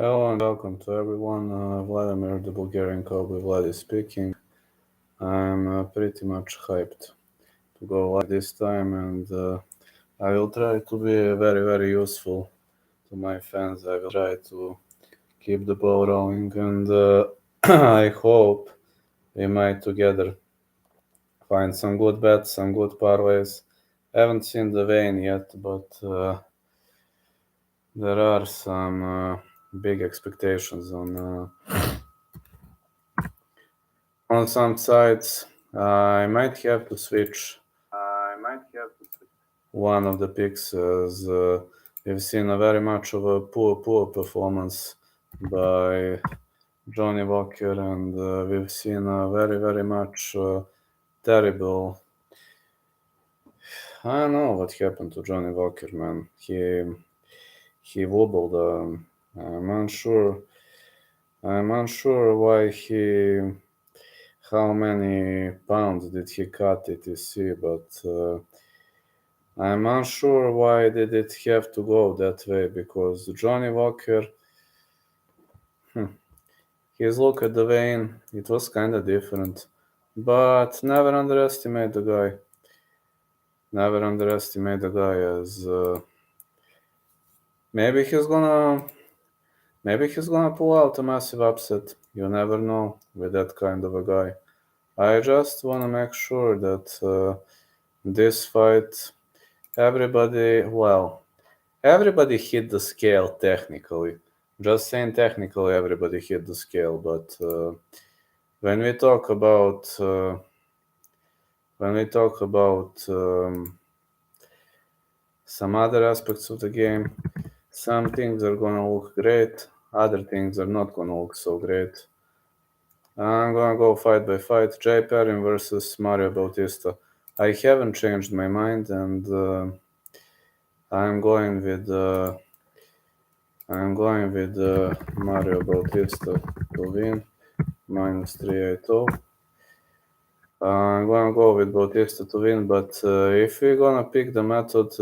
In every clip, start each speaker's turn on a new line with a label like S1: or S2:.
S1: Hello and welcome to everyone. Vladimir, the Bulgarian Cowboy, Vladi speaking. I'm pretty much hyped to go live this time, and I will try to be very, very useful to my fans. I will try to keep the ball rolling, and I hope we might together find some good bets, some good parlays. I haven't seen the vein yet, but there are some big expectations on some sides. I might have to switch one of the picks as we've seen a very much of a poor performance by Johnny Walker, and we've seen a very, very much terrible. I don't know what happened to Johnny Walker, man. He wobbled. I'm unsure. I'm unsure why he. How many pounds did he cut, etc. But I'm unsure why did it have to go that way, because Johnny Walker, his look at the vein, it was kind of different. But never underestimate the guy. Never underestimate the guy as maybe he's gonna pull out a massive upset. You never know with that kind of a guy. I just wanna make sure that this fight, everybody hit the scale technically. Just saying technically, everybody hit the scale. But when we talk about some other aspects of the game, some things are gonna look great. Other things are not gonna look so great. I'm gonna go fight by fight. Jay Perrin versus Mario Bautista. I haven't changed my mind, and I'm going with Mario Bautista to win minus 380. I'm gonna go with Bautista to win, but if we're gonna pick the method,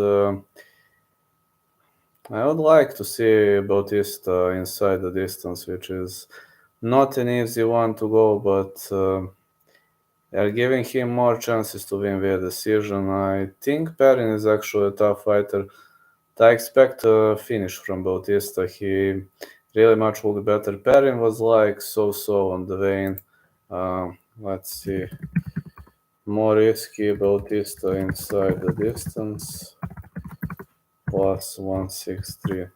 S1: I would like to see Bautista inside the distance, which is not an easy one to go, but they're giving him more chances to win via decision. I think Perrin is actually a tough fighter. I expect a finish from Bautista. He really much looked better. Perrin was like so on the vein. Let's see. More risky Bautista inside the distance. Plus 163.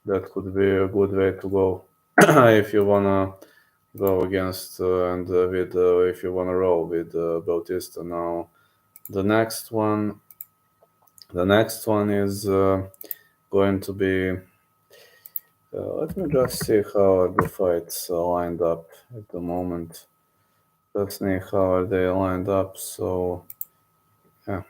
S1: That could be a good way to go if you wanna go against if you wanna roll with Bautista. Now, the next one is going to be. Let me just see how are the fights lined up at the moment. Let's see how are they lined up. So, yeah.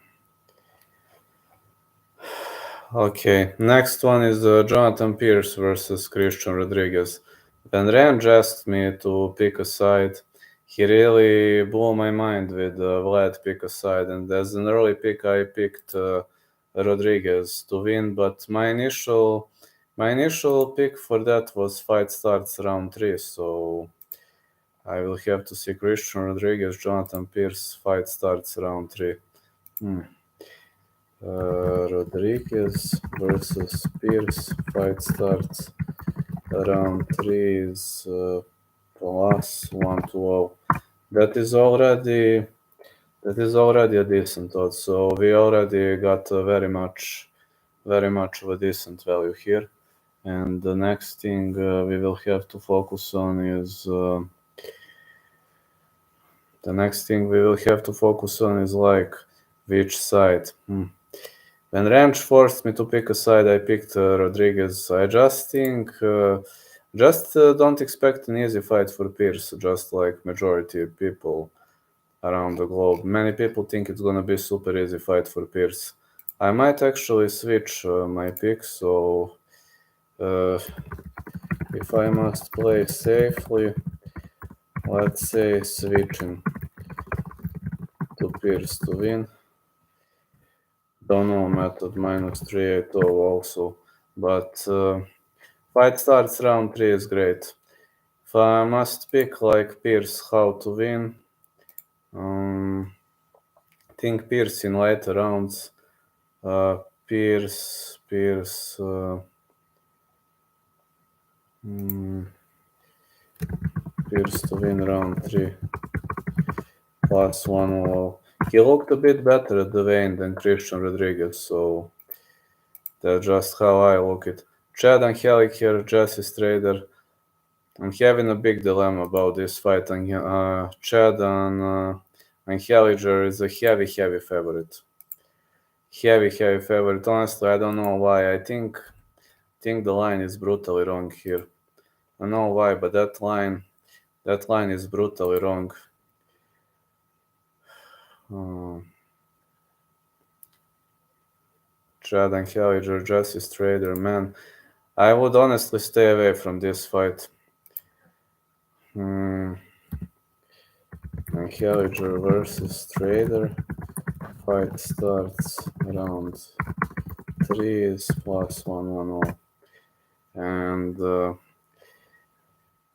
S1: Okay, next one is Jonathan Pierce versus Christian Rodriguez. When Range asked me to pick a side, he really blew my mind with Vlad pick a side, and as an early pick, I picked Rodriguez to win. But my initial pick for that was fight starts round 3, so I will have to see Christian Rodriguez, Jonathan Pierce, fight starts round 3. Rodriguez versus Pierce, fight starts round 3 is plus 120. That is already a decent odds. So we already got very much of a decent value here. And the next thing we will have to focus on is like which side. When Ranch forced me to pick a side, I picked Rodriguez. I just think, don't expect an easy fight for Pierce, just like majority of people around the globe. Many people think it's gonna be super easy fight for Pierce. I might actually switch my pick, so if I must play safely, let's say switching to Pierce to win. Don't know method minus 380 also, but Fight starts round 3 is great. If I must pick like Pierce how to win, think Pierce in later rounds. Uh, Pierce, Pierce, Pierce to win round 3 plus 1. He looked a bit better at the vein than Christian Rodriguez, so that's just how I look it. Chad and Helic here, Jesse Strader. I'm having a big dilemma about this fight, and Chad and Helliger is a heavy favorite. Heavy favorite. Honestly, I don't know why. I think the line is brutally wrong here. I don't know why, but that line is brutally wrong. Chad and Helliger, Jesse Strader, man. I would honestly stay away from this fight. And Helliger versus Strader. Fight starts round 3 is plus 110. And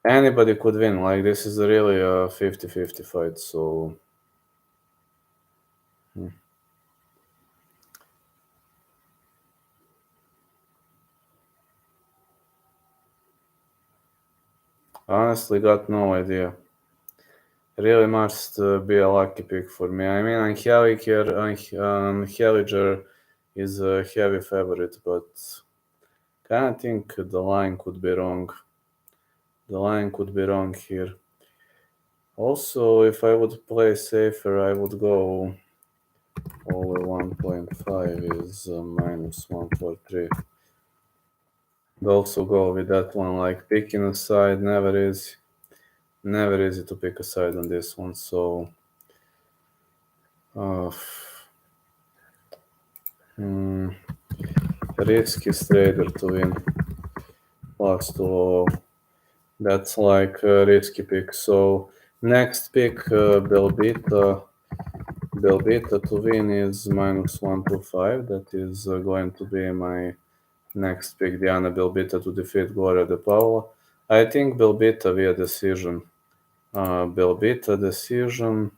S1: anybody could win. Like, this is really a 50-50 fight, so... Honestly, got no idea. Really must be a lucky pick for me. I mean, Helliger is a heavy favorite, but kind of think the line could be wrong. The line could be wrong here. Also, if I would play safer, I would go over 1.5 is minus 143. I'd also go with that one, like picking a side never easy to pick a side on this one, so risky Strader to win plus 2. That's like a risky pick. So next pick, Belbita to win is minus 125. That is going to be my next pick, Diana Belbita to defeat Gloria De Paula. I think Belbita via decision. Belbita decision.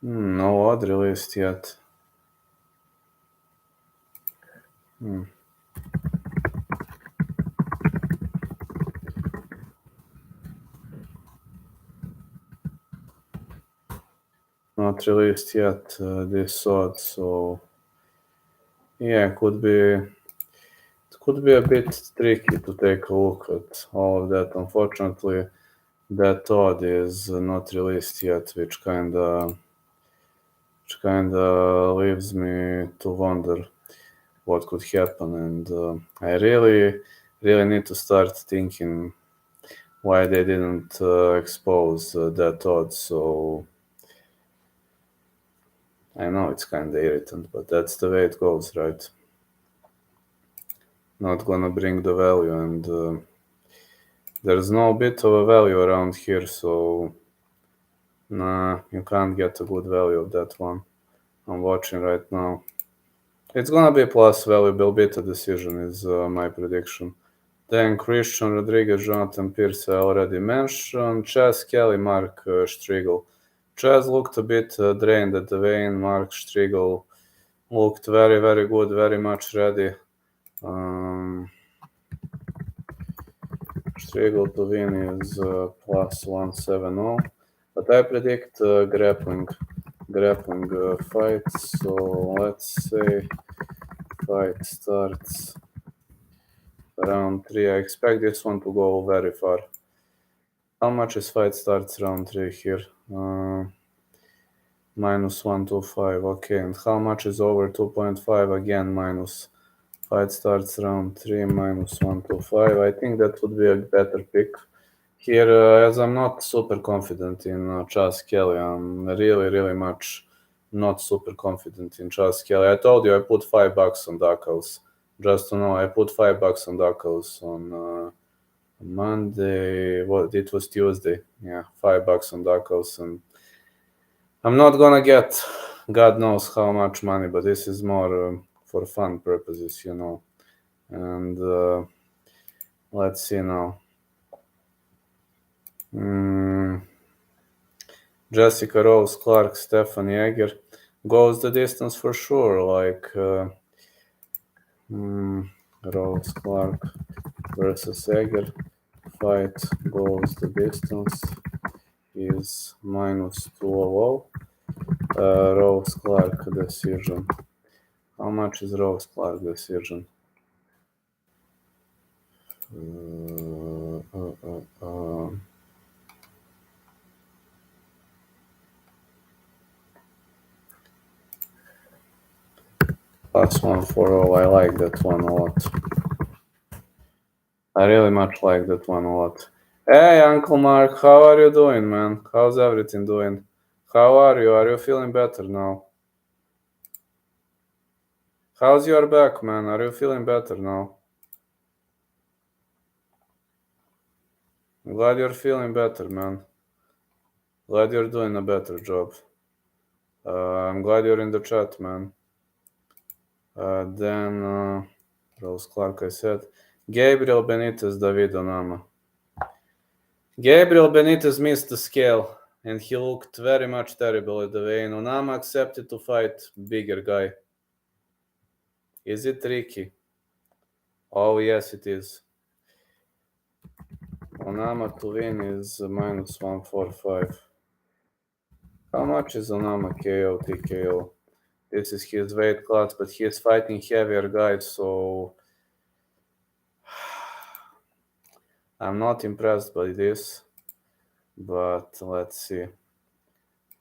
S1: No odd released yet. Not released yet, this odd, so yeah, could be a bit tricky to take a look at all of that. Unfortunately, that odd is not released yet, which kinda leaves me to wonder what could happen, and I really need to start thinking why they didn't expose that odd. So I know it's kinda irritant, but that's the way it goes, right? Not gonna bring the value, and there's no bit of a value around here, so nah, you can't get a good value of that one. I'm watching right now. It's gonna be plus value. Belbita decision is my prediction. Then Christian Rodriguez, Jonathan Pierce, I already mentioned. Chaz Kelly, Mark Striegel. Chaz looked a bit drained at the vein. Mark Striegel looked very, very good, very much ready. Striegel to win is plus 170. But I predict grappling fights. So let's say fight starts round 3. I expect this one to go very far. How much is fight starts round 3 here? Minus 125. Okay, and how much is over 2.5? Again, minus. Fight starts round 3 minus 125. I think that would be a better pick. Here, as I'm not super confident in Chaz Kelly, I'm really much not super confident in Chaz Kelly. I told you I put $5 on Duckles. Just to know, I put $5 on Duckles on Monday, it was Tuesday. Yeah, $5 on Duckles, and I'm not gonna get God knows how much money, but this is more for fun purposes, And let's see now. Jessica Rose Clark, Stefan Yeager goes the distance for sure. Like Rose Clark versus Yeager fight goes the distance is -200. Rose Clark decision. How much is Rose Clark decision? +140. I like that one a lot. I really much like that one a lot. Hey, Uncle Mark, how are you doing, man? How's everything doing? How are you? Are you feeling better now? How's your back, man? Are you feeling better now? I'm glad you're feeling better, man. Glad you're doing a better job. I'm glad you're in the chat, man. Then Rose Clark, I said. Gabriel Benitez, David Onama. Gabriel Benitez missed the scale, and he looked very much terrible at the weigh-in. Onama accepted to fight bigger guy. Is it tricky? Oh, yes, it is. Onama to win is -145. How much is Onama KO, TKO? This is his weight class, but he is fighting heavier guys, so I'm not impressed by this. But let's see.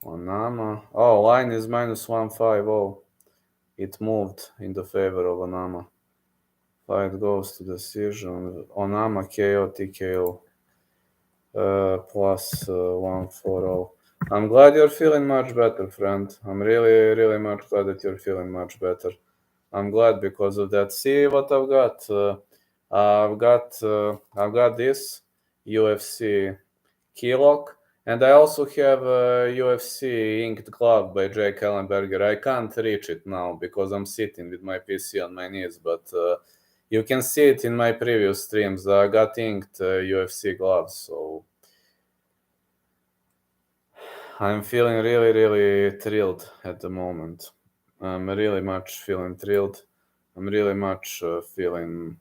S1: Onama. Oh, line is -150. It moved in the favor of Onama. Fight goes to decision. Onama KO, TKO. +140. I'm glad you're feeling much better, friend. I'm really, really much glad that you're feeling much better. I'm glad because of that. See what I've got. I've got this UFC key lock, and I also have a UFC inked glove by Jake Ellenberger. I can't reach it now because I'm sitting with my PC on my knees, but you can see it in my previous streams. I got inked UFC gloves, so I'm feeling really, really thrilled at the moment. I'm really much feeling thrilled. I'm really much feeling,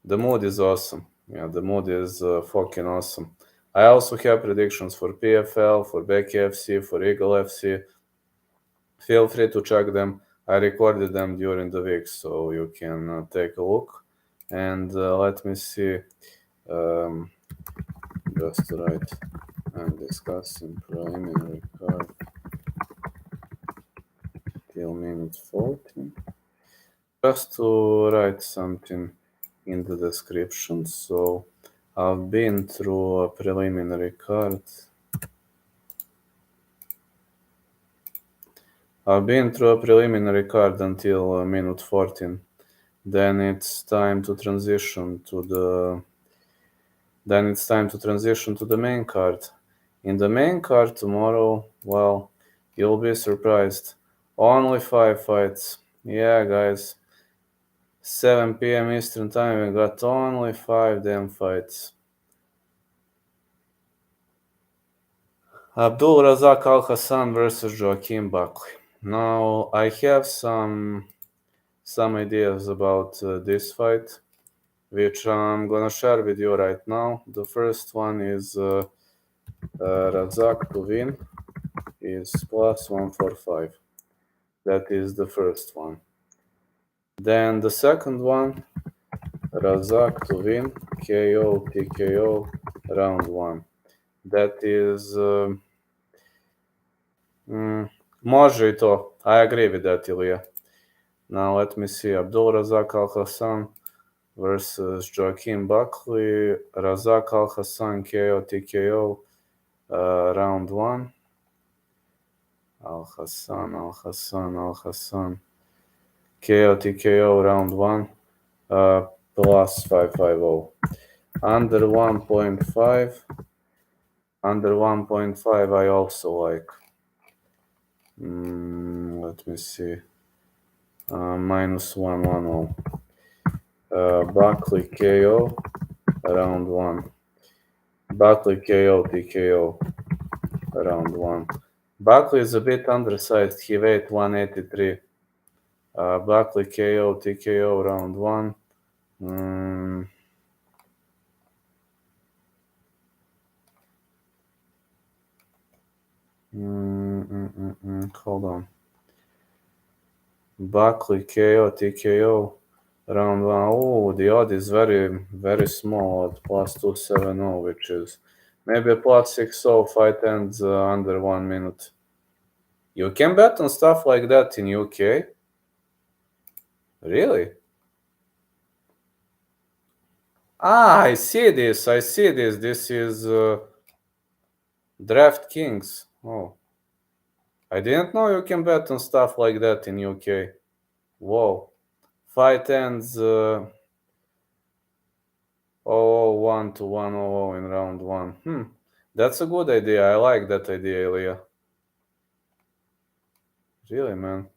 S1: the mood is awesome. Yeah, the mood is fucking awesome. I also have predictions for PFL, for Becky FC, for Eagle FC. Feel free to check them. I recorded them during the week, so you can take a look. And let me see. Just right. I'm discussing preliminary card till minute 14. Just to write something in the description. So I've been through a preliminary card. I've been through a preliminary card until minute 14. Then it's time to transition to the main card. In the main card tomorrow, well, you'll be surprised. Only 5 fights. Yeah, guys. 7 p.m. Eastern Time, we got only 5 damn fights. Abdul Razak Al Hassan versus Joaquin Buckley. Now, I have some ideas about this fight, which I'm gonna share with you right now. The first one is Razak to win is +145. That is the first one. Then the second one, Razak to win, KO, TKO, round 1. That is... može i to. I agree with that, Ilya. Now let me see. Abdul Razak Al Hassan versus Joaquin Buckley. Razak Al Hassan KO, TKO, round 1. Al Hassan. KO TKO round 1 plus 550. Under 1.5. Under 1.5 I also like. Let me see. Minus 110. Buckley KO round 1. Buckley KO TKO round 1. Buckley is a bit undersized. He weighed 183. Buckley KO TKO round 1. Hold on. Buckley KO TKO round 1. Oh, the odd is very, very small at plus 270, which is maybe a plus 60 fight ends under 1 minute. You can bet on stuff like that in UK? Really? I see this. This is DraftKings. Oh. I didn't know you can bet on stuff like that in UK. Whoa. Fight ends 001 to 100 in round 1. That's a good idea. I like that idea, Ilya. Really, man.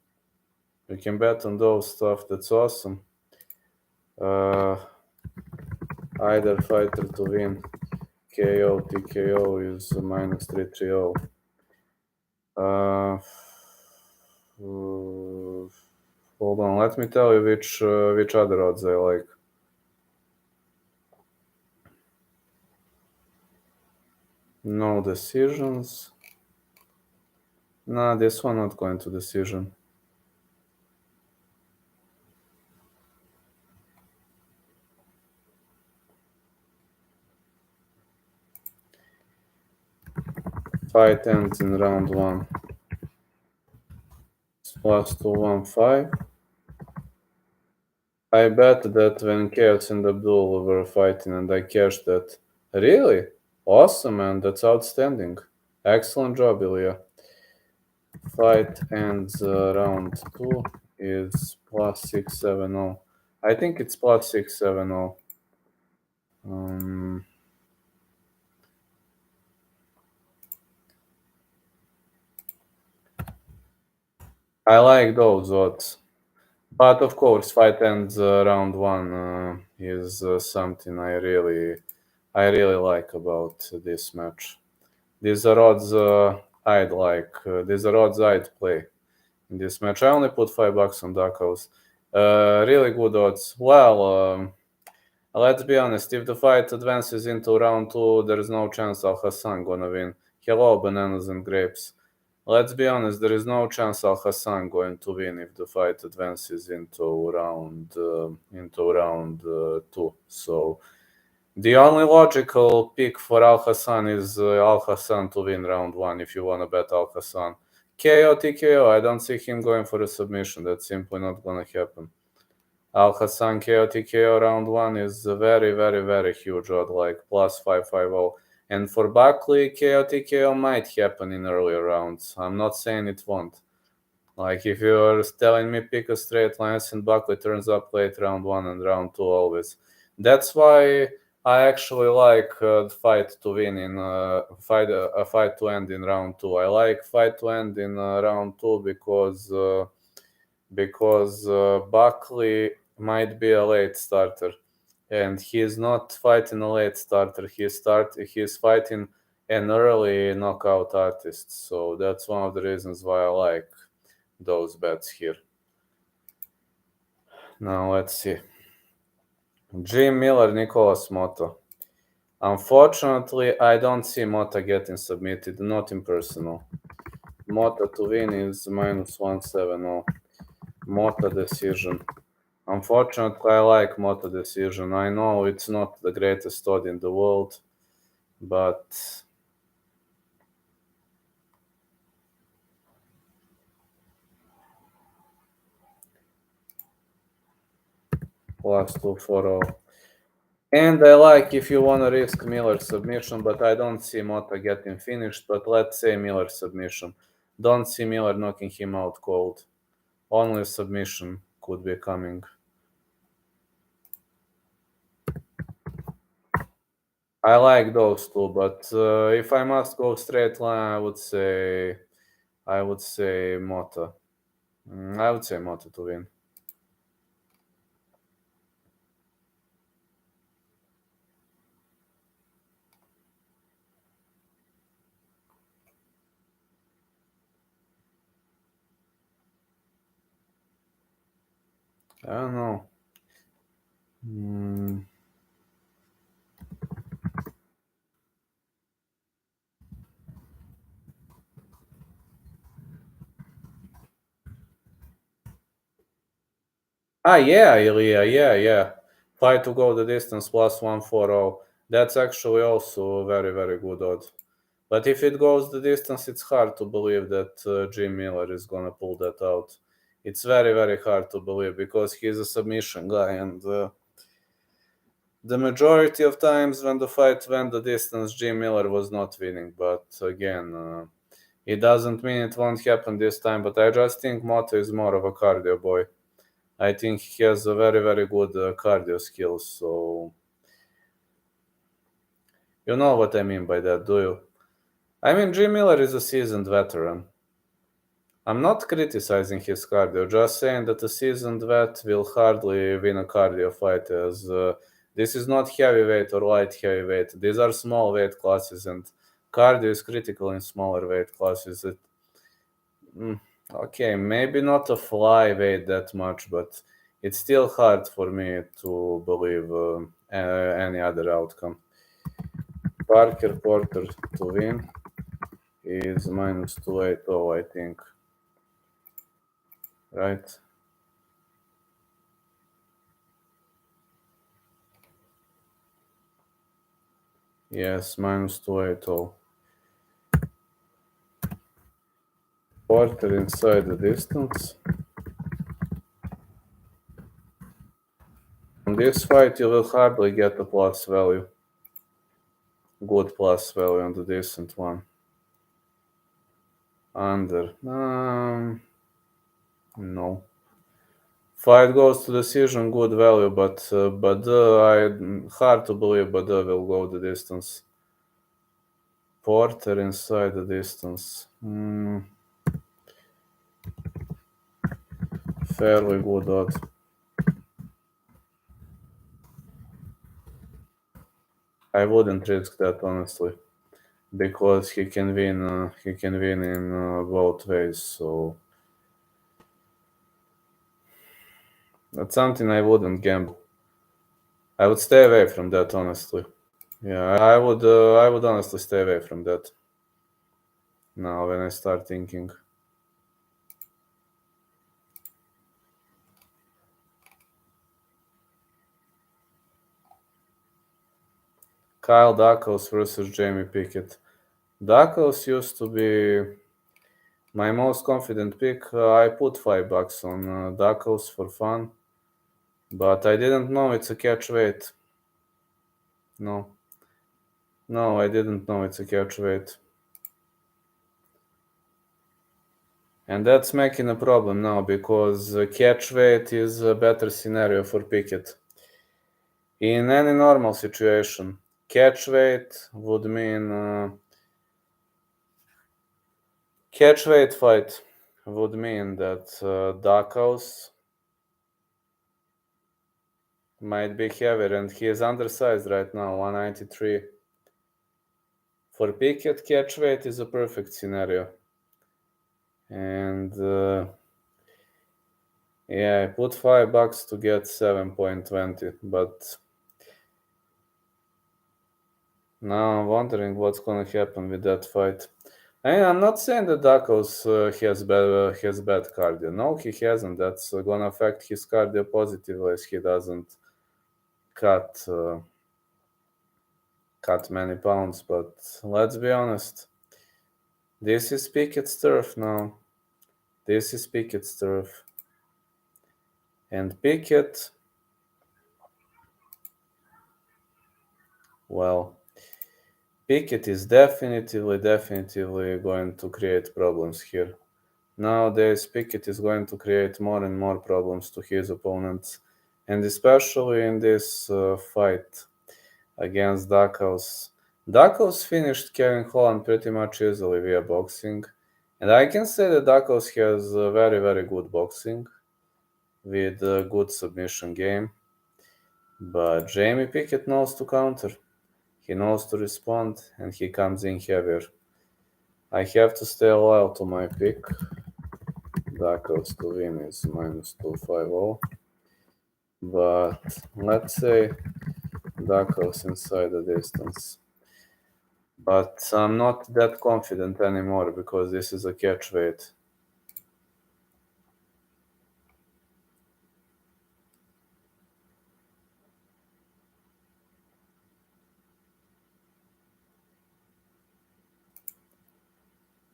S1: You can bet on those stuff. That's awesome. Either fighter to win. KO, TKO is minus 330. Hold on, let me tell you which other odds I like. No decisions. Nah, this one not going to decision. Fight ends in round 1. It's plus 215. I bet that when Chaos and Abdul were fighting and I cashed that. Really? Awesome, man. That's outstanding. Excellent job, Ilya. Fight ends round 2 is plus 670. I think it's plus 670. I like those odds. But of course, fight ends round 1 is something I really like about this match. These are odds I'd like. These are odds I'd play in this match. I only put $5 on Duckhouse. Really good odds. Well, let's be honest. If the fight advances into round 2, there's no chance Al Hassan gonna win. Hello, bananas and grapes. Let's be honest. There is no chance Al Hassan going to win if the fight advances into round 2. So the only logical pick for Al Hassan is Al Hassan to win round 1 if you want to bet Al Hassan. KO TKO, I don't see him going for a submission. That's simply not going to happen. Al Hassan KO TKO round 1 is a very, very, very huge odd, like plus 550. And for Buckley, KO TKO might happen in earlier rounds. I'm not saying it won't. Like if you're telling me pick a straight line and Buckley turns up late round 1 and round 2 always. That's why I actually like the fight to win in fight to end in round 2. I like fight to end in round 2 because Buckley might be a late starter, and he is not fighting a late starter. He's fighting an early knockout artist. So that's one of the reasons why I like those bets here. Now let's see. Jim Miller, Nicolas Motta. Unfortunately, I don't see Motta getting submitted, not in personal. Motta to win is minus 170. Motta decision. Unfortunately, I like Motta decision. I know it's not the greatest odd in the world, but plus 240. And I like if you want to risk Miller submission, but I don't see Motta getting finished. But let's say Miller submission. Don't see Miller knocking him out cold. Only submission. could be coming. I like those two, but if I must go straight line, I would say Mota. I would say Mota to win. I don't know. Mm. Yeah, Ilya, yeah. Fight to go the distance plus 140. That's actually also a very, very good odd. But if it goes the distance, it's hard to believe that Jim Miller is gonna pull that out. It's very, very hard to believe because he's a submission guy, and the majority of times when the fight went the distance, Jim Miller was not winning. But again, it doesn't mean it won't happen this time. But I just think Moto is more of a cardio boy. I think he has a very, very good cardio skills. So you know what I mean by that, do you? I mean, Jim Miller is a seasoned veteran. I'm not criticizing his cardio, just saying that a seasoned vet will hardly win a cardio fight, as this is not heavyweight or light heavyweight. These are small weight classes, and cardio is critical in smaller weight classes. Mm, okay, maybe not a flyweight that much, but it's still hard for me to believe any other outcome. Parker Porter to win is minus 280, I think. Right? Yes, minus 280. Porter inside the distance. On this fight, you will hardly get a plus value. Good plus value on the decent one. Under. No. Fight goes to decision, good value, but hard to believe Bada will go the distance. Porter inside the distance. Fairly good odds. I wouldn't risk that honestly, because he can win. He can win in both ways. So that's something I wouldn't gamble. I would stay away from that honestly. Yeah, I would. I would honestly stay away from that. Now, when I start thinking, Kyle Dacos versus Jamie Pickett. Dacos used to be my most confident pick. I put $5 on Dacos for fun, but I didn't know it's a catch weight. No, no, I didn't know it's a catch weight. And that's making a problem now because catch weight is a better scenario for Pickett. In any normal situation, catch weight would mean catch weight fight would mean that Dacos might be heavier, and he is undersized right now, 193. For Pickett, catch weight is a perfect scenario. And yeah, I put $5 to get 7.20, but now I'm wondering what's gonna happen with that fight. I'm not saying that Dacos has bad cardio. No, he hasn't. That's gonna affect his cardio positively as he doesn't cut cut many pounds. But let's be honest, this is Pickett's turf now. This is Pickett's turf, and Pickett, well, Pickett is definitively going to create problems here. Nowadays, Pickett is going to create more and more problems to his opponents, and especially in this fight against Dacos. Dacos finished Kevin Holland pretty much easily via boxing, and I can say that Dacos has very, very good boxing with a good submission game, but Jamie Pickett knows to counter. He knows to respond, and he comes in heavier. I have to stay loyal to my pick. Dacos to win is minus 250. But let's say Dacos inside the distance. But I'm not that confident anymore because this is a catch weight.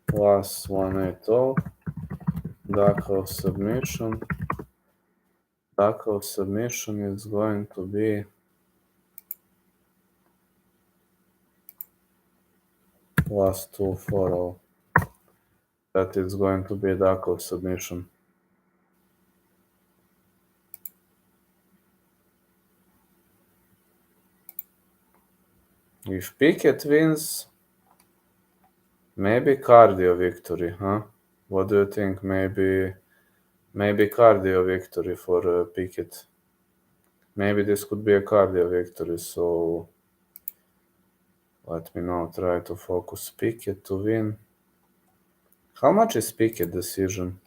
S1: Plus 180. Dacos submission. Dacos submission is going to be plus 240. That is going to be Dacos submission. If Pickett wins, maybe cardio victory, huh? What do you think? Maybe cardio victory for Pickett. Maybe this could be a cardio victory. So let me now try to focus Pickett to win. How much is Pickett decision?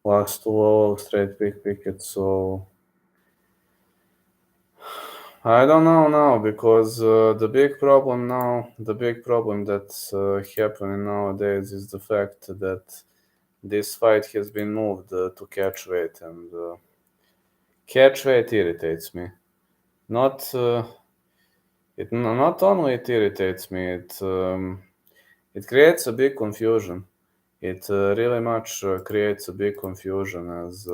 S1: Last two all straight Pickett. So I don't know now because the big problem that's happening nowadays is the fact that this fight has been moved to catch weight, and catch weight irritates me. Not not only it irritates me, it creates a big confusion. It really much creates a big confusion as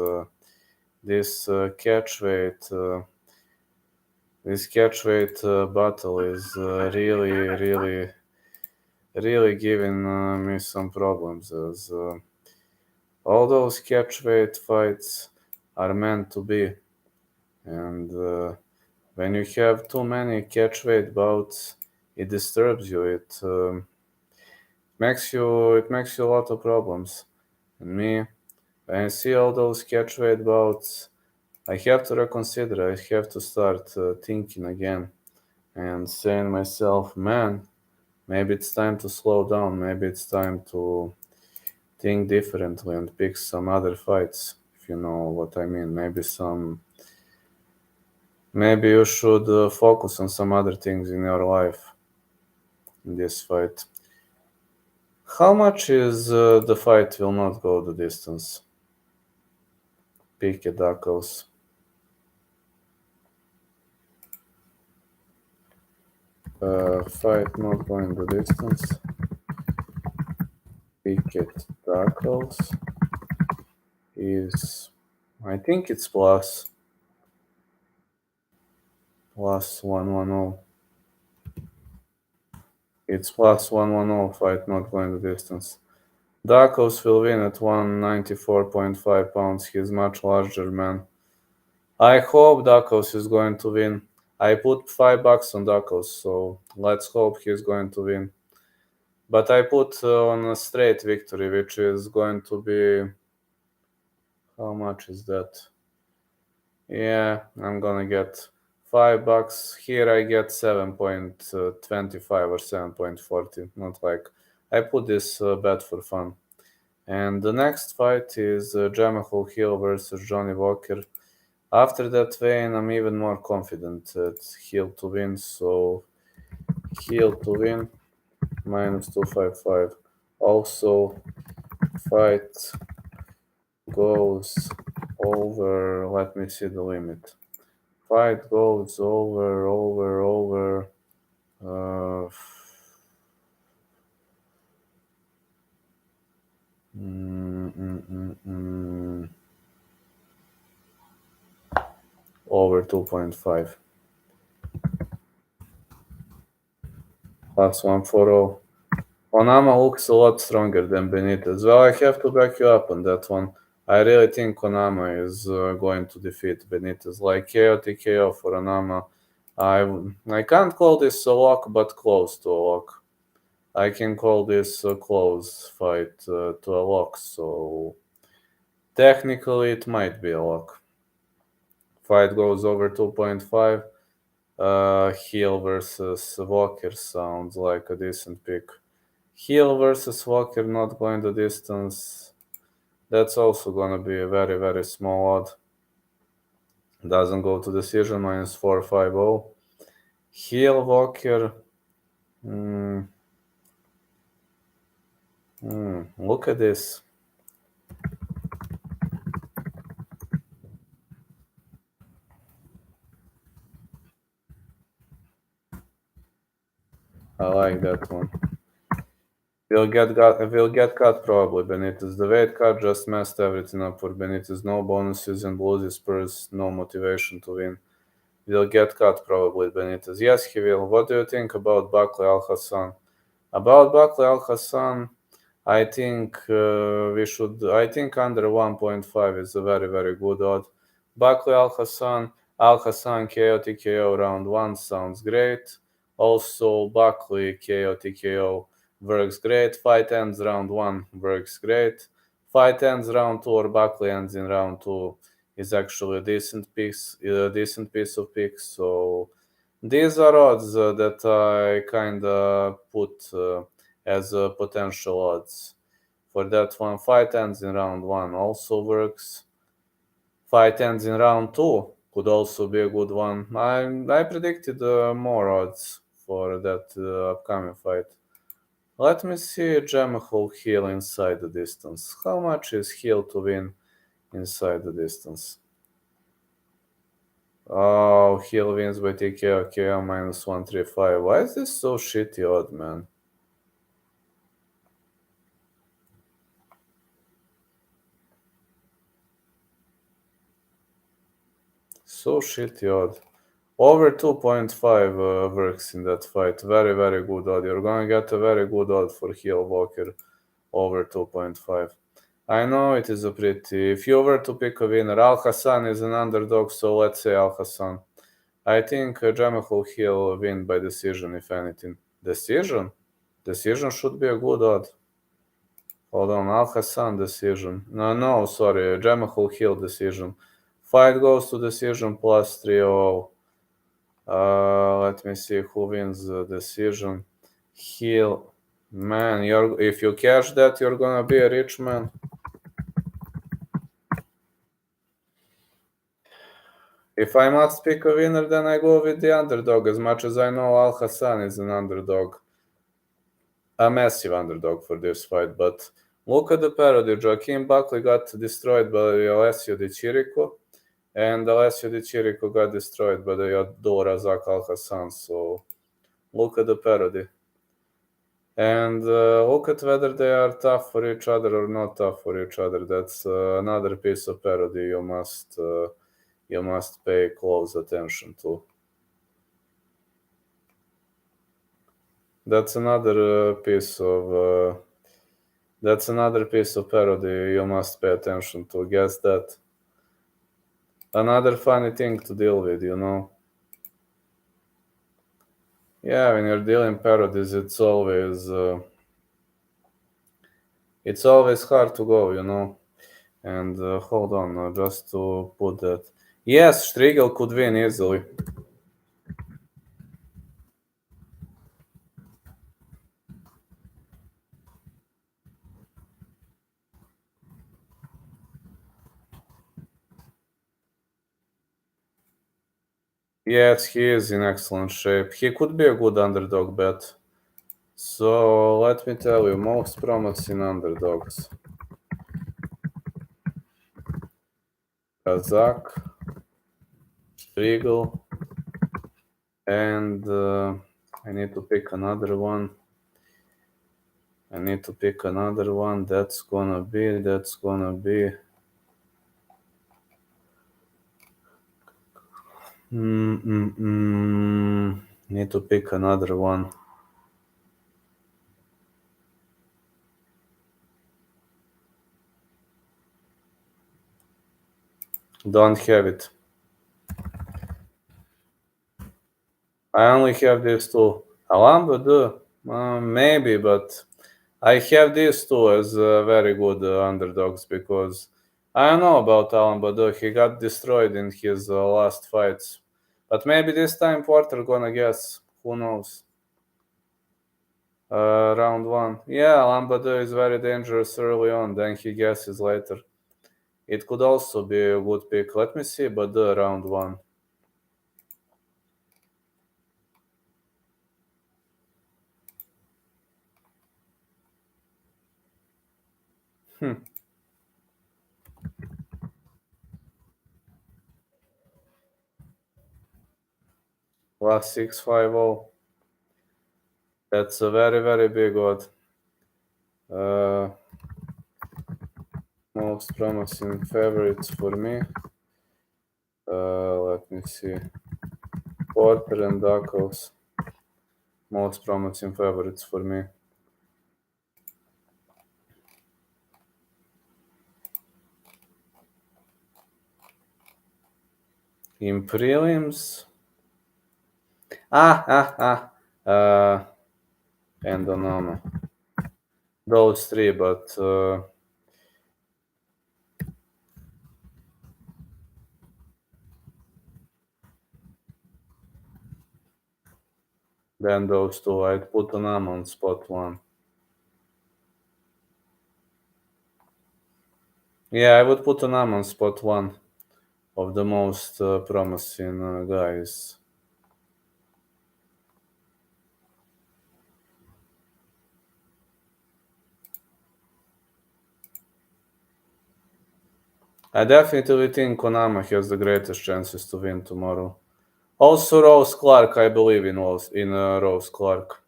S1: this catch weight. This catch weight battle is really giving me some problems as all those catch weight fights are meant to be, and when you have too many catch weight bouts, it disturbs you. It makes you a lot of problems. And me, when I see all those catch weight bouts, I have to reconsider. I have to start thinking again and saying myself, man, maybe it's time to slow down. Maybe it's time to think differently and pick some other fights, if you know what I mean. Maybe you should focus on some other things in your life in this fight. How much is the fight will not go the distance? Pick a Duckles. Fight not going the distance. Picket Duckles is, I think it's plus 110. It's plus 110 fight not going the distance. Duckles will win at 194.5 pounds. He's much larger man. I hope Duckles is going to win. I put $5 on Duckles, so let's hope he's going to win. But I put on a straight victory, which is going to be, how much is that? Yeah, I'm gonna get $5. Here I get 7.25 or 7.40. Not like I put this bet for fun. And the next fight is Jamahal Hill versus Johnny Walker. After that win, I'm even more confident at Hill to win. So Hill to win minus 255. Also, fight goes over. Let me see the limit. Fight goes over. Uh, mm, mm, mm, mm. Over 2.5. Plus 140. Onama looks a lot stronger than Benitez. Well, I have to back you up on that one. I really think Onama is going to defeat Benitez. Like KO TKO for Onama. I can't call this a lock, but close to a lock. I can call this a close fight to a lock, so technically it might be a lock. Fight goes over 2.5. Hill versus Walker sounds like a decent pick. Hill versus Walker not going the distance. That's also gonna be a very, very small odd. Doesn't go to decision, minus 450. Hill Walker. Mm, look at this. I like that one. Will get cut probably Benitez. The weight cut just messed everything up for Benitez. No bonuses and loses purse, no motivation to win. Will get cut probably Benitez. Yes, he will. What do you think about Buckley Al Hassan? About Buckley Al Hassan, I think we should. I think under 1.5 is a very, very good odd. Buckley Al Hassan KO TKO round 1 sounds great. Also, Buckley KO TKO works great. Fight ends round 1 works great. Fight ends round 2 or Buckley ends in round 2 is actually a decent piece of picks. So these are odds that I kind of put as potential odds. For that one, fight ends in round 1 also works. Fight ends in round 2 could also be a good one. I predicted more odds for that upcoming fight. Let me see Jamahal Hill inside the distance. How much is Hill to win inside the distance? Oh, Hill wins by TKO KO minus 135. Why is this so shitty odd, man? So shitty odd. Over 2.5 works in that fight. Very, very good odd. You're gonna get a very good odd for Hill Walker over 2.5. I know it is a pretty. If you were to pick a winner, Al Hassan is an underdog, so let's say Al Hassan. I think Jamahal Hill will win by decision, if anything. Decision? Decision should be a good odd. Hold on, Al Hassan decision. No, sorry, Jamahal Hill decision. Fight goes to decision plus 300. Let me see who wins the decision. Hill. Man, if you cash that, you're gonna be a rich man. If I must pick a winner, then I go with the underdog. As much as I know, Al Hassan is an underdog, a massive underdog for this fight. But look at the parody. Joaquin Buckley got destroyed by Alessio Di Chirico, and Alessio Di Chirico got destroyed by the Abdul Razak Al Hassan. So look at the parody. And look at whether they are tough for each other or not tough for each other. That's another piece of parody you must pay close attention to. That's another piece of parody you must pay attention to. Guess that. Another funny thing to deal with, you know. Yeah, when you're dealing parodies, it's always hard to go, you know. And hold on, just to put that. Yes, Striegel could win easily. Yes, he is in excellent shape. He could be a good underdog bet. So let me tell you, most promising underdogs. Kazak, Striegel, and I need to pick another one. That's gonna be. Need to pick another one. Don't have it. I only have these two. Alambadu, maybe, but I have these two as very good underdogs because I don't know about Alambadu. He got destroyed in his last fights, but maybe this time Porter gonna guess. Who knows? Round one. Yeah, Alambadu is very dangerous early on. Then he guesses later. It could also be a good pick. Let me see, but round one. Hmm. Last 6-5-0. That's a very, very big odd. Most promising favorites for me. Let me see. Porter and Duckles. Most promising favorites for me. In prelims. And Onama. Those three, but then those two. I'd put Onama on spot one. Yeah, I would put Onama on spot one of the most promising guys. I definitely think Konama has the greatest chances to win tomorrow. Also, Rose Clark, I believe in Rose Clark.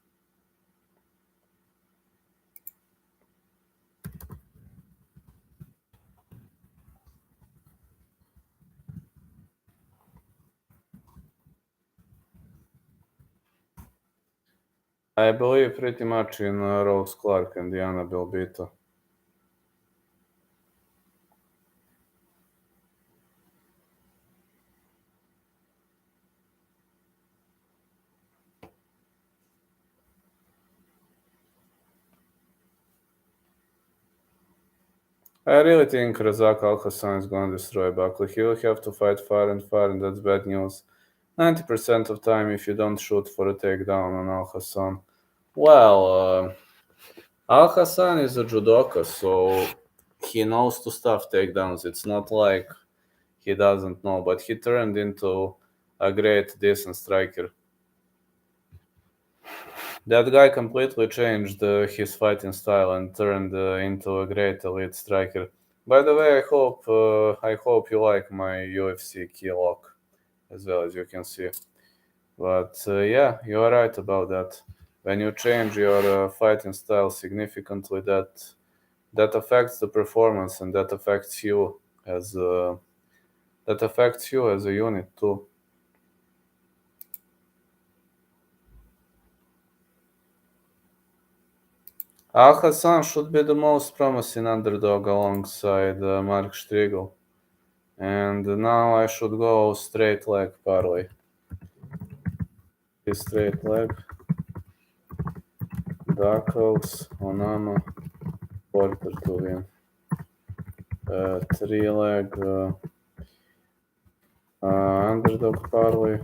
S1: I believe pretty much in Rose Clark and Diana Belbito. I really think Razak Al Hassan is going to destroy Buckley. He will have to fight far, and that's bad news. 90% of time, if you don't shoot for a takedown on Al Hassan. Well, Al Hassan is a judoka, so he knows to stuff takedowns. It's not like he doesn't know, but he turned into a great, decent striker. That guy completely changed his fighting style and turned into a great elite striker. By the way, I hope you like my UFC key lock as well as you can see. But yeah, you are right about that. When you change your fighting style significantly, that affects the performance and that affects you as a unit too. Al Hassan should be the most promising underdog alongside Mark Striegel. And now I should go straight leg parlay. Straight leg. Duckles, Onama, Porter to win. Three leg underdog parlay.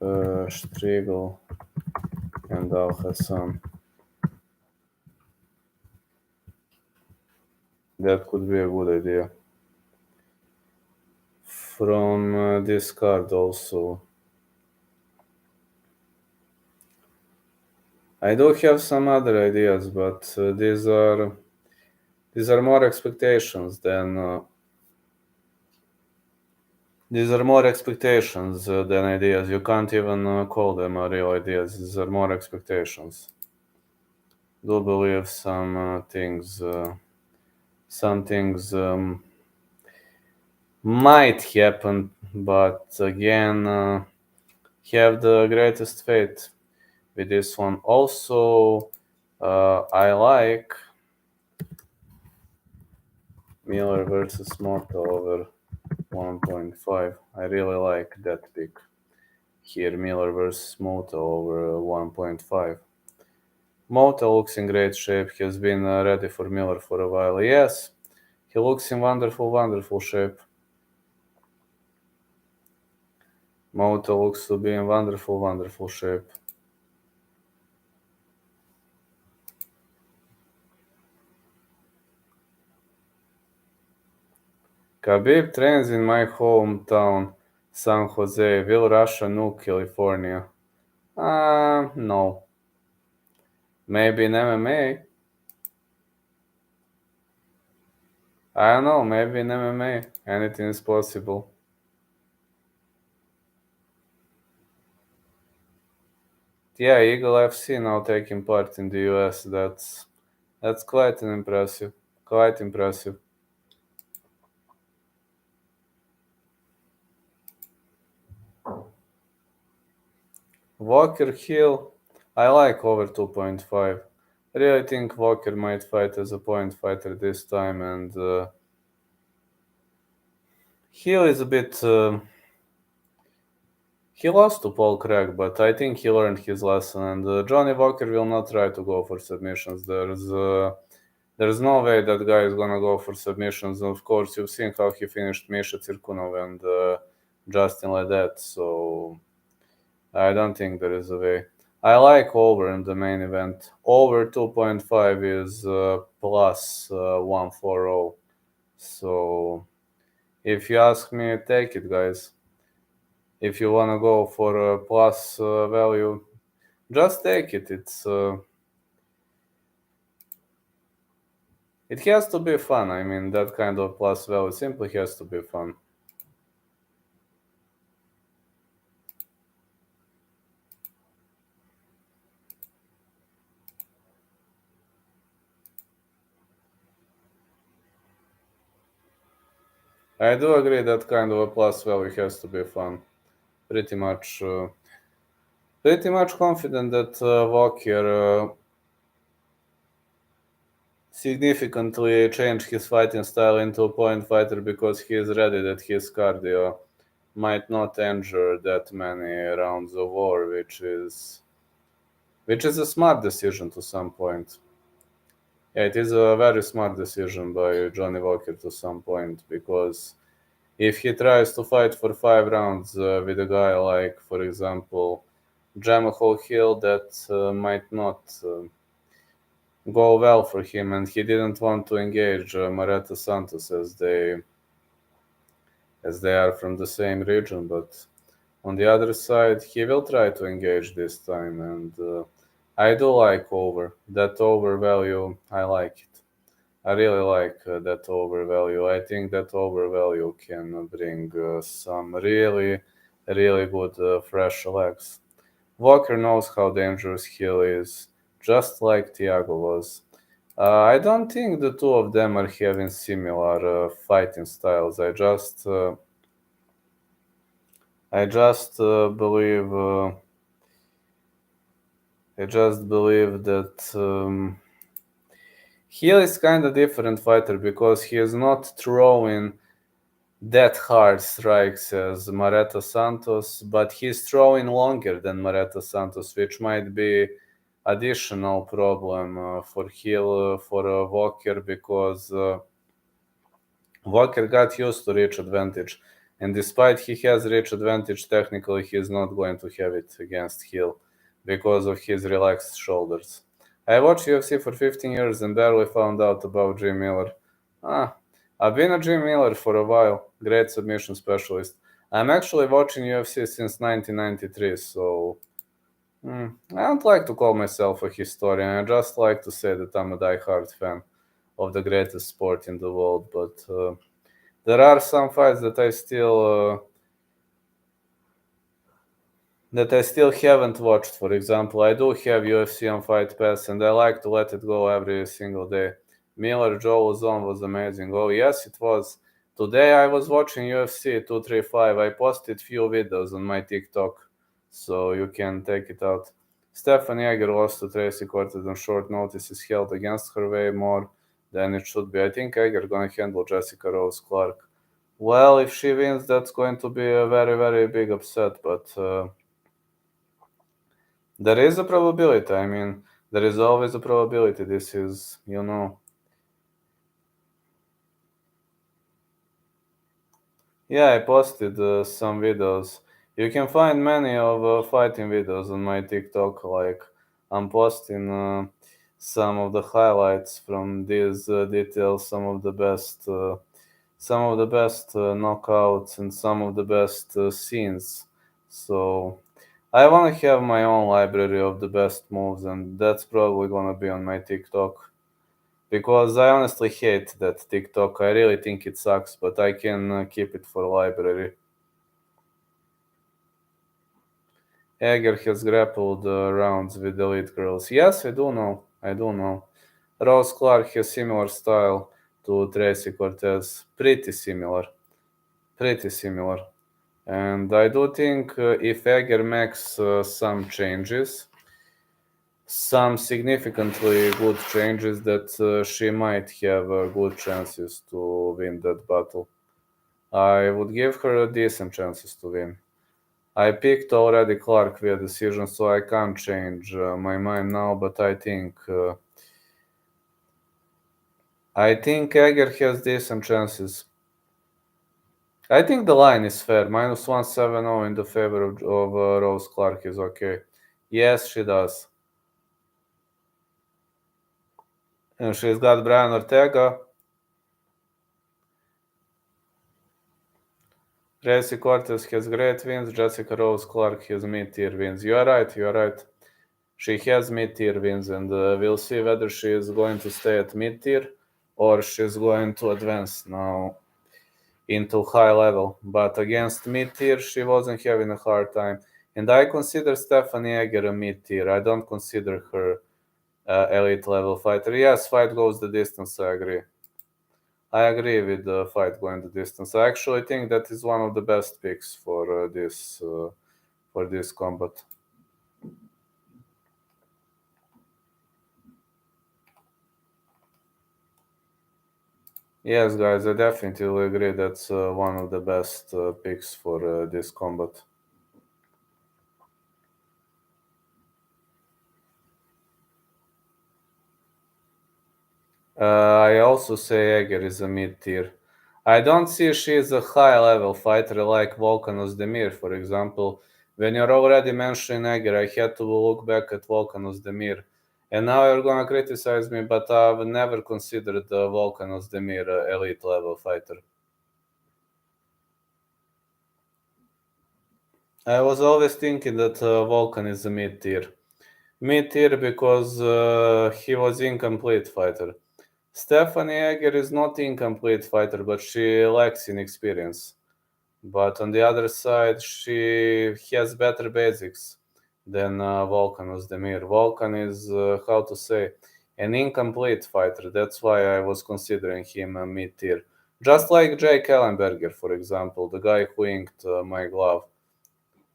S1: Striegel and Al Hassan. That could be a good idea. From this card also. I do have some other ideas, but these are more expectations than These are more expectations than ideas. You can't even call them real ideas. These are more expectations. Do believe some things might happen, but again, have the greatest faith with this one. Also, I like Miller versus Mota over 1.5. I really like that pick here. Miller versus Mota over 1.5. Mota looks in great shape. He has been ready for Miller for a while. Yes, he looks in wonderful, wonderful shape. Mota looks to be in wonderful, wonderful shape. Khabib trains in my hometown, San Jose. Will Russia nuke California? No. Maybe in MMA. I don't know. Maybe in MMA. Anything is possible. Yeah, Eagle FC now taking part in the US. That's quite an impressive. Quite impressive. Walker Hill. I like over 2.5. I really think Walker might fight as a point fighter this time, and Hill is a bit. He lost to Paul Craig, but I think he learned his lesson. And Johnny Walker will not try to go for submissions. There's no way that guy is gonna go for submissions. Of course, you've seen how he finished Misha Tsirkunov and Justin Ledet. So I don't think there is a way. I like over in the main event. Over 2.5 is plus 140. So if you ask me, take it, guys. If you want to go for a plus value, just take it. It has to be fun. I mean, that kind of plus value simply has to be fun. I do agree that kind of a plus value has to be fun. Pretty much, confident that Walker significantly changed his fighting style into a point fighter because he is ready that his cardio might not endure that many rounds of war, which is a smart decision to some point. Yeah, it is a very smart decision by Johnny Walker to some point because if he tries to fight for 5 rounds with a guy like, for example, Jamahal Hill, that might not go well for him, and he didn't want to engage Mareta Santos as they are from the same region, but on the other side, he will try to engage this time, and I do like over. That over value, I like it. I really like that over value. I think that over value can bring some really, really good fresh legs. Walker knows how dangerous Hill is, just like Thiago was. I don't think the two of them are having similar fighting styles. I just believe that Hill is kind of different fighter because he is not throwing that hard strikes as Mareta Santos, but he's throwing longer than Mareta Santos, which might be additional problem for Hill for Walker because Walker got used to reach advantage, and despite he has reach advantage, technically he's not going to have it against Hill because of his relaxed shoulders. I watched UFC for 15 years and barely found out about Jim Miller. I've been a Jim Miller for a while, great submission specialist. I'm actually watching UFC since 1993, so I don't like to call myself a historian. I just like to say that I'm a die-hard fan of the greatest sport in the world, but there are some fights that I still that I still haven't watched. For example, I do have UFC on Fight Pass, and I like to let it go every single day. Miller Joe Zone was amazing. Oh yes, it was. Today I was watching UFC 235. I posted few videos on my TikTok, so you can take it out. Stefan Yeager lost to Tracy Cortez on short notice. Is held against her way more than it should be. I think Yeager gonna handle Jessica Rose Clark. Well, if she wins, that's going to be a very, very big upset, but there is a probability. I mean, there is always a probability. This is, Yeah, I posted some videos. You can find many of fighting videos on my TikTok. Like, I'm posting some of the highlights from these details, some of the best knockouts, and some of the best scenes. So I want to have my own library of the best moves, and that's probably gonna be on my TikTok. Because I honestly hate that TikTok. I really think it sucks, but I can keep it for library. Eger has grappled rounds with elite girls. Yes, I do know. I do know. Rose Clark has similar style to Tracy Cortez. Pretty similar. Pretty similar. And I do think if Eger makes some changes, some significantly good changes, that she might have good chances to win that battle. I would give her decent chances to win. I picked already Clark via decision, so I can't change my mind now. But I think Eger has decent chances. I think the line is fair. Minus 170 in the favor of Rose Clark is okay. Yes, she does. And she's got Brian Ortega. Tracy Cortez has great wins. Jessica Rose Clark has mid-tier wins. You are right. You are right. She has mid-tier wins, and we'll see whether she is going to stay at mid-tier or she's going to advance now into high level. But against mid-tier, she wasn't having a hard time. And I consider Stephanie Egger a mid-tier. I don't consider her elite level fighter. Yes, fight goes the distance. I agree. I agree with the fight going the distance. I actually think that is one of the best picks for this combat. Yes, guys, I definitely agree. That's one of the best picks for this combat. I also say Eger is a mid tier. I don't see she is a high level fighter like Volkanos Demir, for example. When you're already mentioning Eger, I had to look back at Volkanos Demir. And now you're gonna criticize me, but I've never considered Volkanos Demir elite level fighter. I was always thinking that Volkan is a mid tier. Mid tier because he was incomplete fighter. Stephanie Egger is not incomplete fighter, but she lacks in experience. But on the other side, she has better basics than Volkan Ozdemir. Volkan is, how to say, an incomplete fighter. That's why I was considering him a mid tier. Just like Jake Ellenberger, for example, the guy who inked my glove.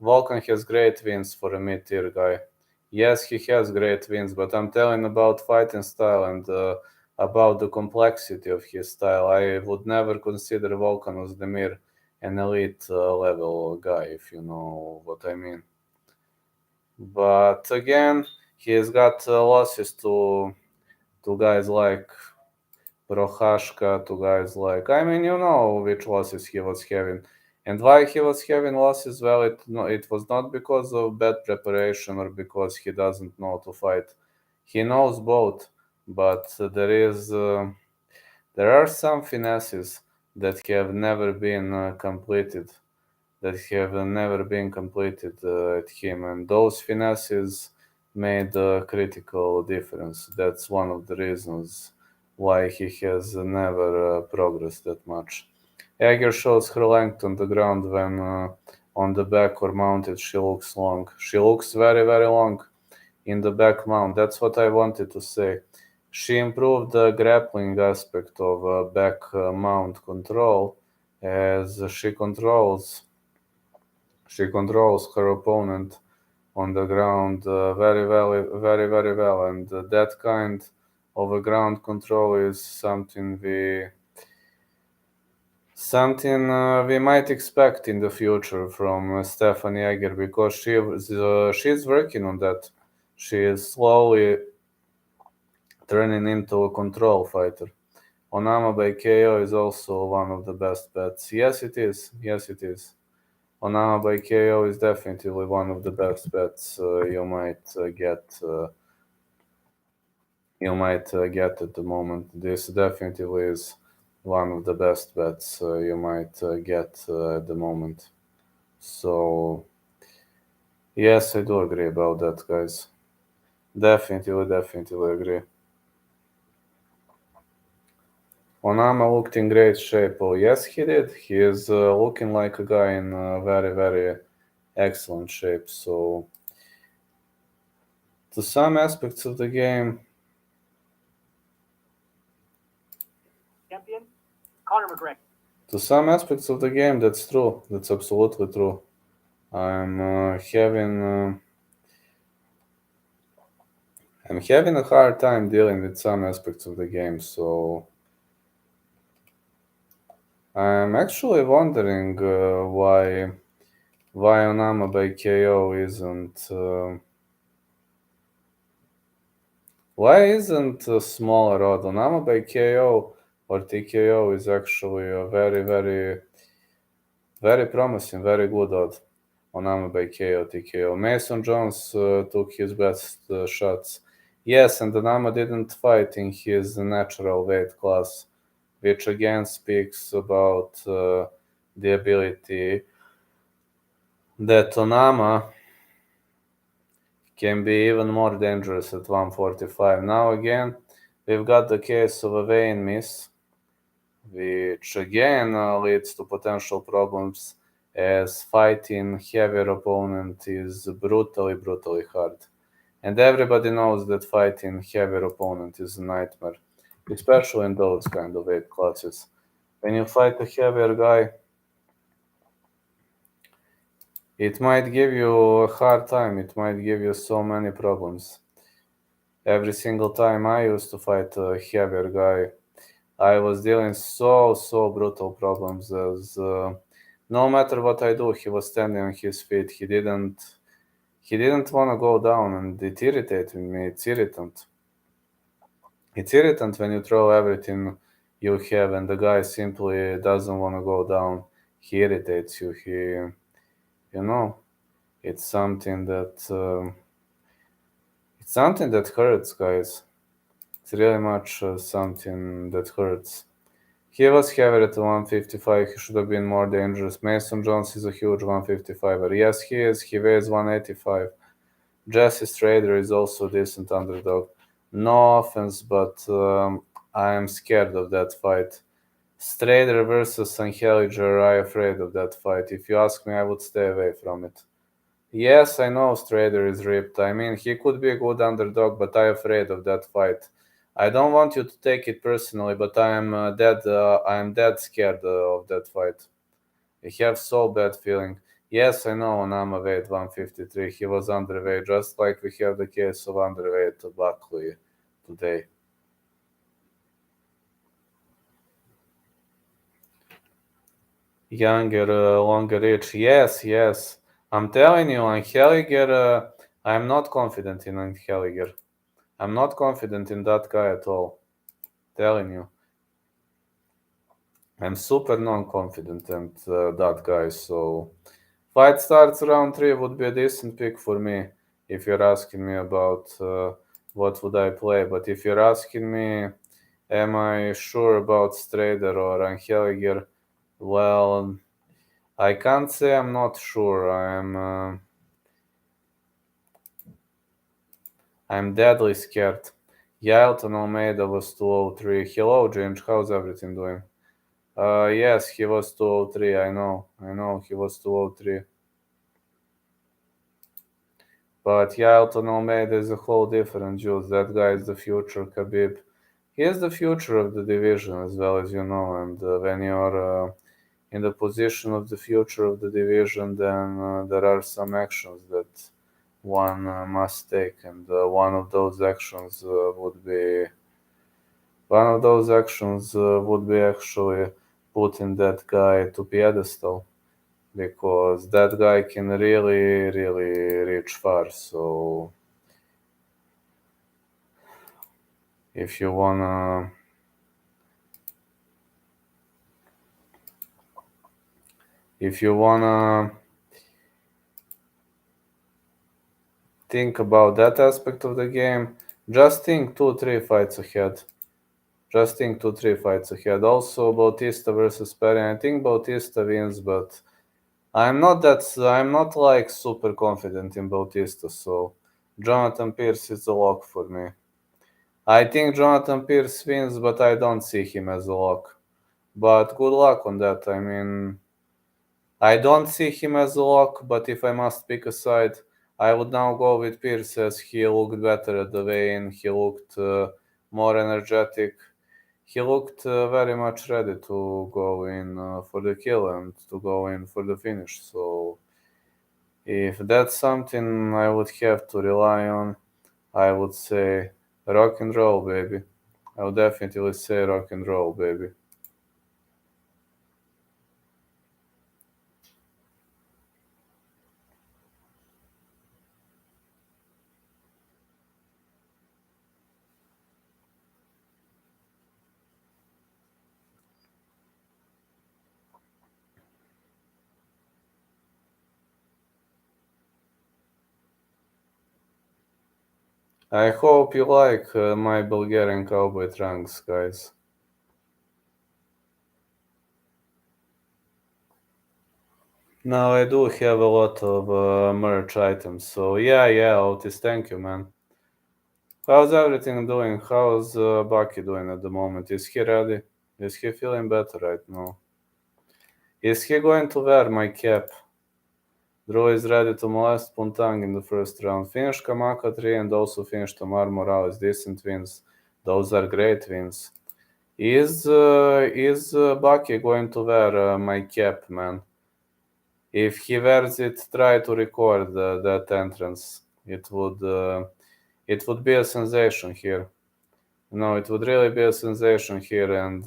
S1: Volkan has great wins for a mid tier guy. Yes, he has great wins, but I'm telling about fighting style and about the complexity of his style. I would never consider Volkan Ozdemir an elite level guy, if you know what I mean. But again, he has got losses to guys like Prohashka, to guys like, I mean, you know which losses he was having. And why he was having losses? Well, it was not because of bad preparation or because he doesn't know to fight. He knows both, but there are some finesses that have never been completed, at him, and those finesses made a critical difference. That's one of the reasons why he has never progressed that much. Eger shows her length on the ground on the back or mounted, she looks long. She looks very, very long in the back mount. That's what I wanted to say. She improved the grappling aspect of back mount control as she controls her opponent on the ground very, very well, and that kind of a ground control is something we might expect in the future from Stefan Jäger, because she's working on that. She is slowly turning into a control fighter. Onama by KO is also one of the best bets. Yes, it is. Yes, it is. Onama by KO is definitely one of the best bets you might get. You might get at the moment. This definitely is one of the best bets you might get at the moment. So yes, I do agree about that, guys. Definitely agree. Onama looked in great shape. Oh, yes, he did. He is looking like a guy in very, very excellent shape. So, to some aspects of the game,
S2: Champion, Conor McGregor.
S1: to some aspects of the game, that's true. That's absolutely true. I'm having a hard time dealing with some aspects of the game. So I'm actually wondering why Onama by KO isn't. Why isn't a smaller odd? Onama by KO or TKO is actually a very, very, very promising, very good odd. Onama by KO, TKO. Mason Jones took his best shots. Yes, and Onama didn't fight in his natural weight class, which again speaks about the ability that Onama can be even more dangerous at 145. Now again, we've got the case of a weigh-in miss, which again leads to potential problems, as fighting heavier opponent is brutally, brutally hard. And everybody knows that fighting heavier opponent is a nightmare, especially in those kind of weight classes. When you fight a heavier guy, it might give you a hard time. It might give you so many problems. Every single time I used to fight a heavier guy, I was dealing so brutal problems, as no matter what I do, he was standing on his feet. He didn't want to go down, and it irritated me. It's irritant. It's irritant when you throw everything you have and the guy simply doesn't want to go down. He irritates you. You know, it's something that hurts, guys. It's really much something that hurts. He was heavier at 155. He should have been more dangerous. Mason Jones is a huge 155er. Yes, he is. He weighs 185. Jesse Strader is also a decent underdog. No offense, but I am scared of that fight. Strader versus Angeliger, I'm afraid of that fight. If you ask me, I would stay away from it. Yes, I know Strader is ripped. I mean, he could be a good underdog, but I'm afraid of that fight. I don't want you to take it personally, but I am dead scared of that fight. I have so bad feeling. Yes, I know Onama weighed 153. He was underweight, just like we have the case of underweight Buckley today. Younger, longer reach. Yes, yes. I'm telling you, I'm not confident in Angeliger. I'm not confident in that guy at all. Telling you. I'm super non-confident in that guy, so fight starts round 3 would be a decent pick for me if you're asking me about what would I play. But if you're asking me, am I sure about Strader or Angeliger? Well, I can't say I'm not sure. I'm deadly scared. Yelton Almeida was 203. Hello, James. How's everything doing? Yes, he was 203. I know. He was 203. But Yaelton Almeida is a whole different juice. That guy is the future Khabib. He is the future of the division as well as you know. And when you're in the position of the future of the division, then there are some actions that one must take, and one of those actions would be actually putting that guy to pedestal because that guy can really, really reach far. So if you wanna, if you wanna think about that aspect of the game, just think 2, 3 fights ahead. Just think 2, 3 fights ahead. Also, Bautista versus Perry. I think Bautista wins, but I'm not like super confident in Bautista. So Jonathan Pierce is a lock for me. I think Jonathan Pierce wins, but I don't see him as a lock. But good luck on that. I mean, I don't see him as a lock, but if I must pick a side, I would now go with Pierce as he looked better at the weigh-in. He looked more energetic. He looked very much ready to go in for the kill and to go in for the finish. So if that's something I would have to rely on, I would say rock and roll, baby. I would definitely say rock and roll, baby. I hope you like my Bulgarian Cowboy trunks, guys. Now I do have a lot of merch items, so yeah, Otis, thank you, man. How's everything doing? How's Bucky doing at the moment? Is he ready? Is he feeling better right now? Is he going to wear my cap? Drew is ready to molest Puntang in the first round. Finish Kamaka 3 and also finish Tamar Morales. Decent wins. Those are great wins. Is Bucky going to wear my cap, man? If he wears it, try to record that entrance. It would be a sensation here. No, it would really be a sensation here, and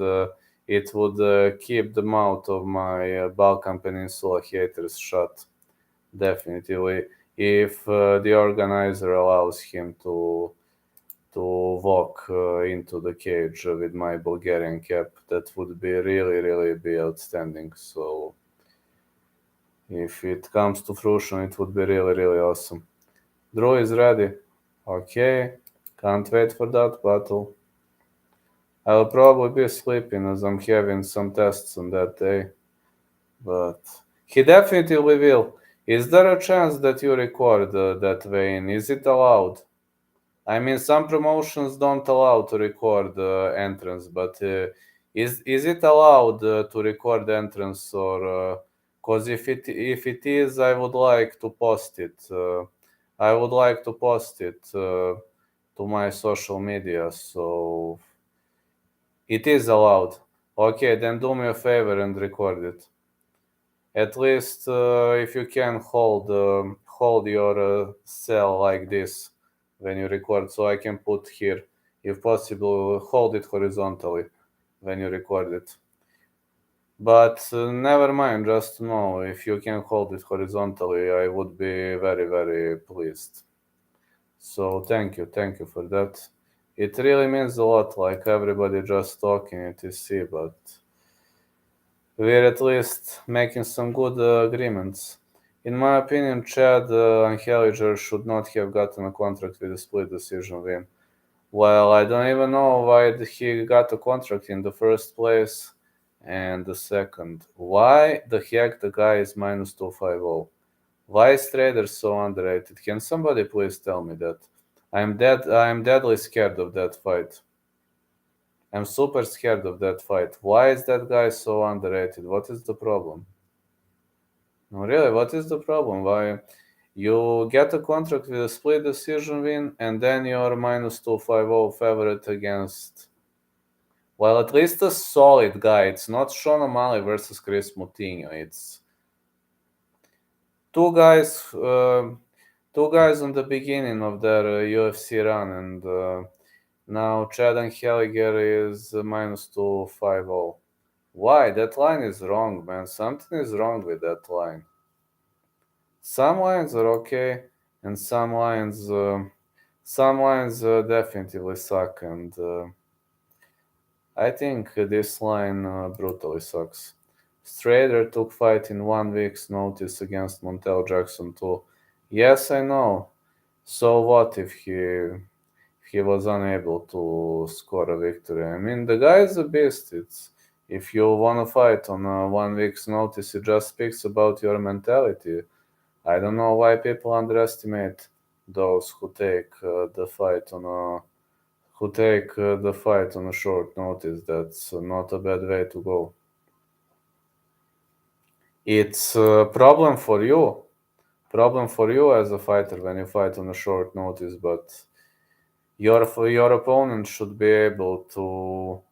S1: it would keep the mouth of my Balkan Peninsula haters shut. Definitely, if the organizer allows him to walk into the cage with my Bulgarian cap, that would be really, really be outstanding. So, if it comes to fruition, it would be really, really awesome. Drew is ready. Okay, can't wait for that battle. I'll probably be sleeping as I'm having some tests on that day, but he definitely will. Is there a chance that you record that vein? Is it allowed? I mean, some promotions don't allow to record entrance, but is it allowed to record entrance or? Because if it is, I would like to post it. I would like to post it to my social media. So it is allowed. Okay, then do me a favor and record it. At least if you can hold your cell like this when you record, so I can put here. If possible, hold it horizontally when you record it. But never mind, just know if you can hold it horizontally, I would be very, very pleased. So thank you for that. It really means a lot, like everybody just talking etc. But we're at least making some good agreements. In my opinion, Chad Anheliger should not have gotten a contract with a split decision win. Well, I don't even know why he got a contract in the first place. And the second, why the heck the guy is minus 250? Why is Trader so underrated? Can somebody please tell me that? I'm deadly scared of that fight. I'm super scared of that fight. Why is that guy so underrated? What is the problem? No, really, what is the problem? Why? You get a contract with a split decision win, and then you're minus 250 favorite against, well, at least a solid guy. It's not Sean O'Malley versus Chris Moutinho. It's two guys, two guys on the beginning of their UFC run, and now Chad and Helliger is minus 250. Why? That line is wrong, man. Something is wrong with that line. Some lines are okay, and some lines definitely suck, and I think this line brutally sucks. Strader took fight in 1 week's notice against Montel Jackson too. Yes, I know. So what if he was unable to score a victory? I mean, the guy is a beast. It's if you want to fight on 1 week's notice, it just speaks about your mentality. I don't know why people underestimate those who take the fight on a short notice. That's not a bad way to go. It's a problem for you as a fighter when you fight on a short notice, but your opponent should be able to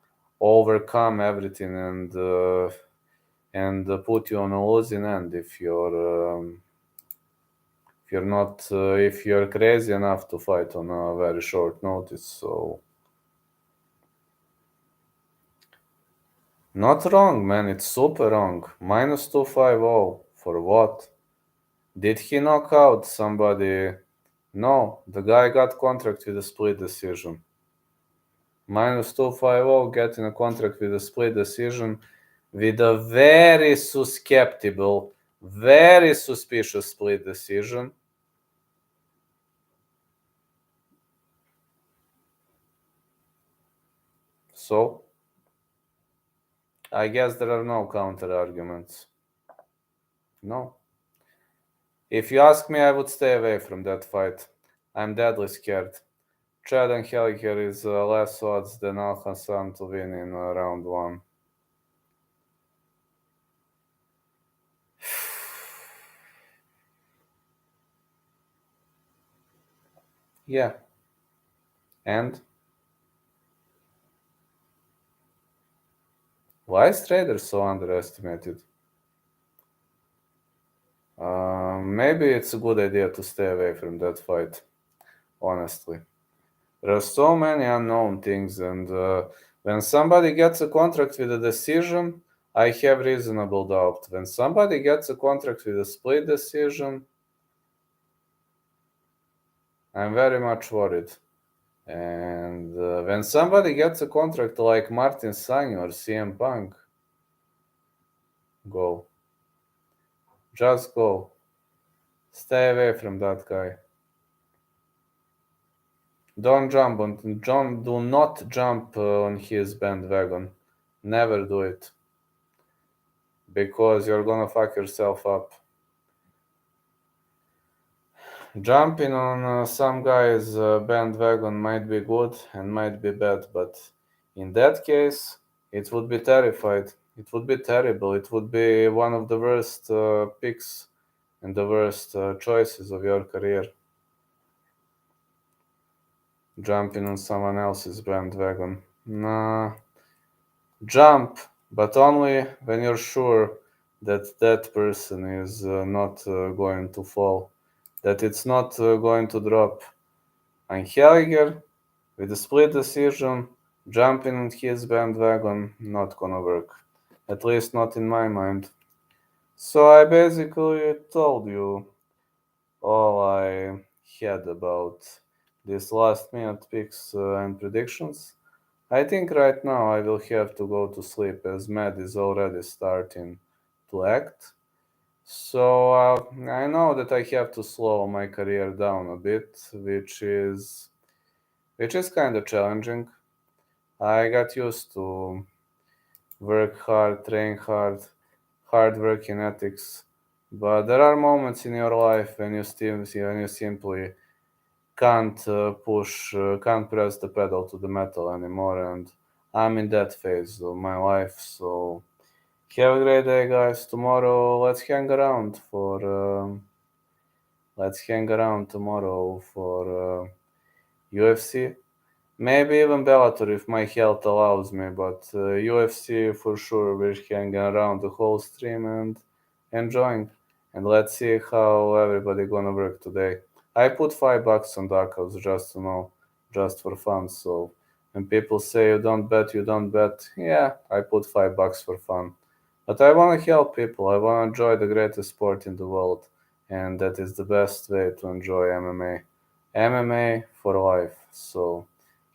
S1: overcome everything and put you on a losing end if you're crazy enough to fight on a very short notice. So not wrong, man. It's super wrong. Minus 250 for what? Did he knock out somebody? No, the guy got contract with a split decision. Minus 250 getting a contract with a split decision with a very susceptible, very suspicious split decision. So, I guess there are no counter arguments. No. If you ask me, I would stay away from that fight. I'm deadly scared. Chad and Helliker is less odds than Al Hassan to win in round 1. Yeah. And? Why is Trader so underestimated? Maybe it's a good idea to stay away from that fight, honestly. There are so many unknown things, and when somebody gets a contract with a decision, I have reasonable doubt. When somebody gets a contract with a split decision, I'm very much worried. And when somebody gets a contract like Martin Sanyo or CM Punk, go. Just go. Stay away from that guy. Do not jump on his bandwagon. Never do it. Because you're gonna fuck yourself up. Jumping on some guy's bandwagon might be good and might be bad, but in that case, it would be terrified. It would be terrible. It would be one of the worst picks and the worst choices of your career. Jumping on someone else's bandwagon. Nah, jump, but only when you're sure that that person is not going to fall, that it's not going to drop. And Helliger, with a split decision, jumping on his bandwagon, not gonna work. At least not in my mind. So I basically told you all I had about these last minute picks and predictions. I think right now I will have to go to sleep as Matt is already starting to act. So I know that I have to slow my career down a bit, which is kind of challenging. I got used to work hard, train hard, hard working ethics, but there are moments in your life when you simply can't press the pedal to the metal anymore, and I'm in that phase of my life. So have a great day, guys. Tomorrow, let's hang around Let's hang around tomorrow for UFC. Maybe even Bellator if my health allows me, but UFC for sure. We're hanging around the whole stream and enjoying. And let's see how everybody gonna work today. I put $5 on Darkhouse just to know, just for fun. So when people say you don't bet, you don't bet. Yeah, I put $5 for fun. But I wanna help people. I wanna enjoy the greatest sport in the world, and that is the best way to enjoy MMA. MMA for life. So.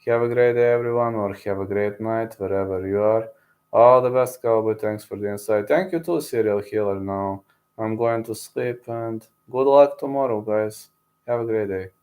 S1: Have a great day, everyone, or have a great night wherever you are. All the best, Cowboy. Thanks for the insight. Thank you too, Serial Killer. Now I'm going to sleep and good luck tomorrow, guys. Have a great day.